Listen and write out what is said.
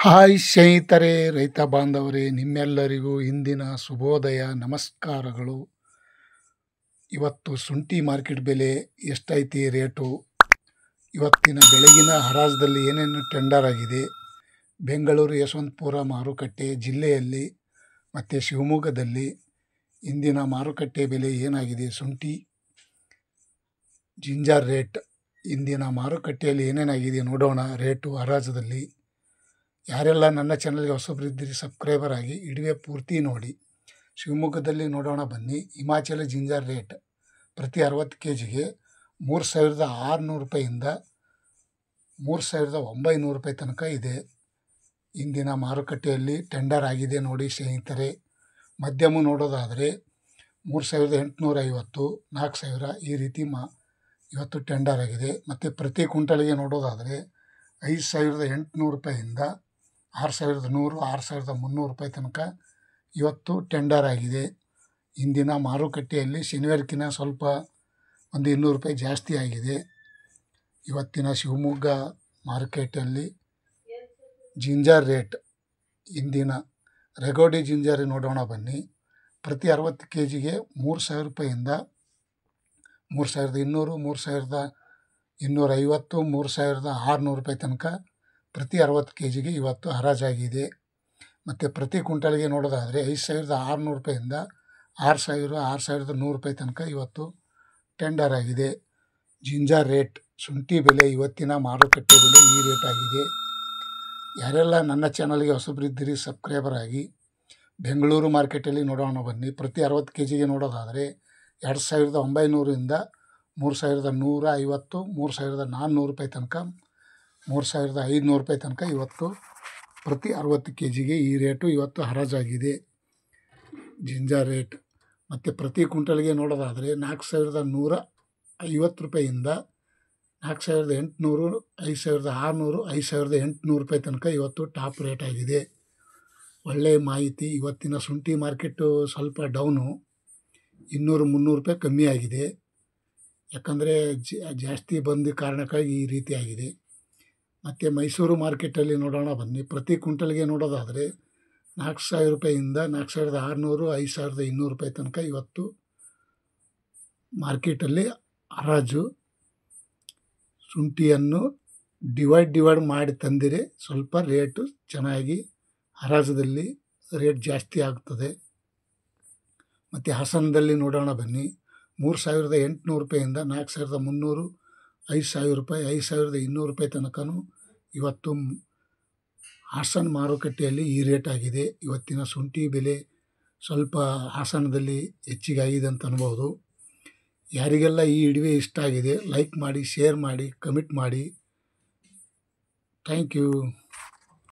Hi ಸ್ನೇಹಿತರೆ, ರೈತ ಬಾಂಧವರೇ, ನಿಮ್ಮೆಲ್ಲರಿಗೂ ಇಂದಿನ ಶುಭೋದಯ ನಮಸ್ಕಾರಗಳು. ಇವತ್ತು ಶುಂಠಿ ಮಾರ್ಕೆಟ್ ಬೆಲೆ ಎಷ್ಟೈತಿ ರೇಟು, ಇವತ್ತಿನ ಬೆಳಗಿನ ಹರಾಜದಲ್ಲಿ ಏನೇನು ಟೆಂಡರ್ ಆಗಿದೆ, ಬೆಂಗಳೂರು ಯಶವಂತಪುರ ಮಾರುಕಟ್ಟೆ ಜಿಲ್ಲೆಯಲ್ಲಿ ಮತ್ತು ಶಿವಮೊಗ್ಗದಲ್ಲಿ ಇಂದಿನ ಮಾರುಕಟ್ಟೆ ಬೆಲೆ ಏನಾಗಿದೆ, ಶುಂಠಿ ಜಿಂಜರ್ ರೇಟ್ ಇಂದಿನ ಮಾರುಕಟ್ಟೆಯಲ್ಲಿ ಏನೇನಾಗಿದೆ ನೋಡೋಣ. ರೇಟು ಹರಾಜದಲ್ಲಿ ಯಾರೆಲ್ಲ ನನ್ನ ಚಾನಲ್ಗೆ ಹೊಸಬರಿದ್ದೀರಿ ಸಬ್ಸ್ಕ್ರೈಬರ್ ಆಗಿ ಇಡುವೆ ಪೂರ್ತಿ ನೋಡಿ. ಶಿವಮೊಗ್ಗದಲ್ಲಿ ನೋಡೋಣ ಬನ್ನಿ. ಹಿಮಾಚಲ ಜಿಂಜರ್ ರೇಟ್ ಪ್ರತಿ 60 kgಗೆ 3600 ರೂಪಾಯಿಂದ 3900 ರೂಪಾಯಿ ತನಕ ಇದೆ. ಇಂದಿನ ಮಾರುಕಟ್ಟೆಯಲ್ಲಿ ಟೆಂಡರ್ ಆಗಿದೆ ನೋಡಿ ಸ್ನೇಹಿತರೆ. ಮಧ್ಯಮ ನೋಡೋದಾದರೆ 3850, 4000 ಈ ರೀತಿ ಇವತ್ತು ಟೆಂಡರ್ ಆಗಿದೆ. ಮತ್ತು ಪ್ರತಿ ಕ್ವಿಂಟಲ್ಗೆ ನೋಡೋದಾದರೆ 5800 ರೂಪಾಯಿಂದ 6100, 6300 ರೂಪಾಯಿ ತನಕ ಇವತ್ತು ಟೆಂಡರ್ ಆಗಿದೆ. ಇಂದಿನ ಮಾರುಕಟ್ಟೆಯಲ್ಲಿ ಶನಿವಾರಕ್ಕಿಂತ ಸ್ವಲ್ಪ ಒಂದು 200 ರೂಪಾಯಿ ಜಾಸ್ತಿ ಆಗಿದೆ. ಇವತ್ತಿನ ಶಿವಮೊಗ್ಗ ಮಾರುಕಟ್ಟೆಯಲ್ಲಿ ಜಿಂಜರ್ ರೇಟ್ ಇಂದಿನ ರೆಗೋಡಿ ಜಿಂಜರ್ ನೋಡೋಣ ಬನ್ನಿ. ಪ್ರತಿ 60 kgಗೆ 3000 ರೂಪಾಯಿಂದ 3200, 3250, 3600 ರೂಪಾಯಿ ತನಕ ಪ್ರತಿ 60 kgಗೆ ಇವತ್ತು ಹರಾಜಾಗಿದೆ. ಮತ್ತು ಪ್ರತಿ ಕ್ವಿಂಟಲ್ಗೆ ನೋಡೋದಾದರೆ 5600 ರೂಪಾಯಿಂದ 6000, 6100 ರೂಪಾಯಿ ತನಕ ಇವತ್ತು ಟೆಂಡರ್ ಆಗಿದೆ. ಜಿಂಜರ್ ರೇಟ್ ಶುಂಠಿ ಬೆಲೆ ಇವತ್ತಿನ ಮಾರುಕಟ್ಟೆ ಬೆಲೆ ಈ ರೇಟ್ ಆಗಿದೆ. ಯಾರೆಲ್ಲ ನನ್ನ ಚಾನಲ್ಗೆ ಹೊಸಬರಿದ್ದೀರಿ ಸಬ್ಸ್ಕ್ರೈಬರ್ ಆಗಿ. ಬೆಂಗಳೂರು ಮಾರ್ಕೆಟಲ್ಲಿ ನೋಡೋಣ ಬನ್ನಿ. ಪ್ರತಿ 60 kgಗೆ ನೋಡೋದಾದರೆ 2900ರಿಂದ 3150, 3400 ರೂಪಾಯಿ ತನಕ, 3500 ರೂಪಾಯಿ ತನಕ ಇವತ್ತು ಪ್ರತಿ 60 kgಗೆ ಈ ರೇಟು ಇವತ್ತು ಹರಾಜಾಗಿದೆ ಜಿಂಜರ್ ರೇಟ್. ಮತ್ತು ಪ್ರತಿ ಕ್ವಿಂಟಲ್ಗೆ ನೋಡೋದಾದರೆ 4150 ರೂಪಾಯಿಂದ 4800, 5600, 5800 ರೂಪಾಯಿ ತನಕ ಇವತ್ತು ಟಾಪ್ ರೇಟ್ ಆಗಿದೆ. ಒಳ್ಳೆಯ ಮಾಹಿತಿ. ಇವತ್ತಿನ ಶುಂಠಿ ಮಾರ್ಕೆಟು ಸ್ವಲ್ಪ ಡೌನು, 200-300 ರೂಪಾಯಿ ಕಮ್ಮಿ ಆಗಿದೆ. ಯಾಕಂದರೆ ಜಾಸ್ತಿ ಬಂದ ಕಾರಣಕ್ಕಾಗಿ ಈ ರೀತಿ ಆಗಿದೆ. ಮತ್ತು ಮೈಸೂರು ಮಾರ್ಕೆಟಲ್ಲಿ ನೋಡೋಣ ಬನ್ನಿ. ಪ್ರತಿ ಕ್ವಿಂಟಲ್ಗೆ ನೋಡೋದಾದರೆ 4000 ರೂಪಾಯಿಂದ 4600, 5200 ರೂಪಾಯಿ ತನಕ ಇವತ್ತು ಮಾರ್ಕೆಟಲ್ಲಿ ಹರಾಜು. ಶುಂಠಿಯನ್ನು ಡಿವೈಡ್ ಮಾಡಿ ತಂದಿರೆ ಸ್ವಲ್ಪ ರೇಟು ಚೆನ್ನಾಗಿ ಹರಾಜದಲ್ಲಿ ರೇಟ್ ಜಾಸ್ತಿ ಆಗ್ತದೆ. ಮತ್ತು ಹಾಸನದಲ್ಲಿ ನೋಡೋಣ ಬನ್ನಿ. 3800 ರೂಪಾಯಿಂದ 4300, 5000 ರೂಪಾಯಿ, 5200 ರೂಪಾಯಿ ತನಕನೂ ಇವತ್ತು ಹಾಸನ ಮಾರುಕಟ್ಟೆಯಲ್ಲಿ ಈ ರೇಟ್ ಆಗಿದೆ. ಇವತ್ತಿನ ಶುಂಠಿ ಬೆಲೆ ಸ್ವಲ್ಪ ಹಾಸನದಲ್ಲಿ ಹೆಚ್ಚಿಗೆ ಆಗಿದೆ ಅಂತ ಅನ್ಬೋದು. ಯಾರಿಗೆಲ್ಲ ಈ ವಿಡಿಯೋ ಇಷ್ಟ ಆಗಿದೆ ಲೈಕ್ ಮಾಡಿ, ಶೇರ್ ಮಾಡಿ, ಕಮೆಂಟ್ ಮಾಡಿ. Thank you.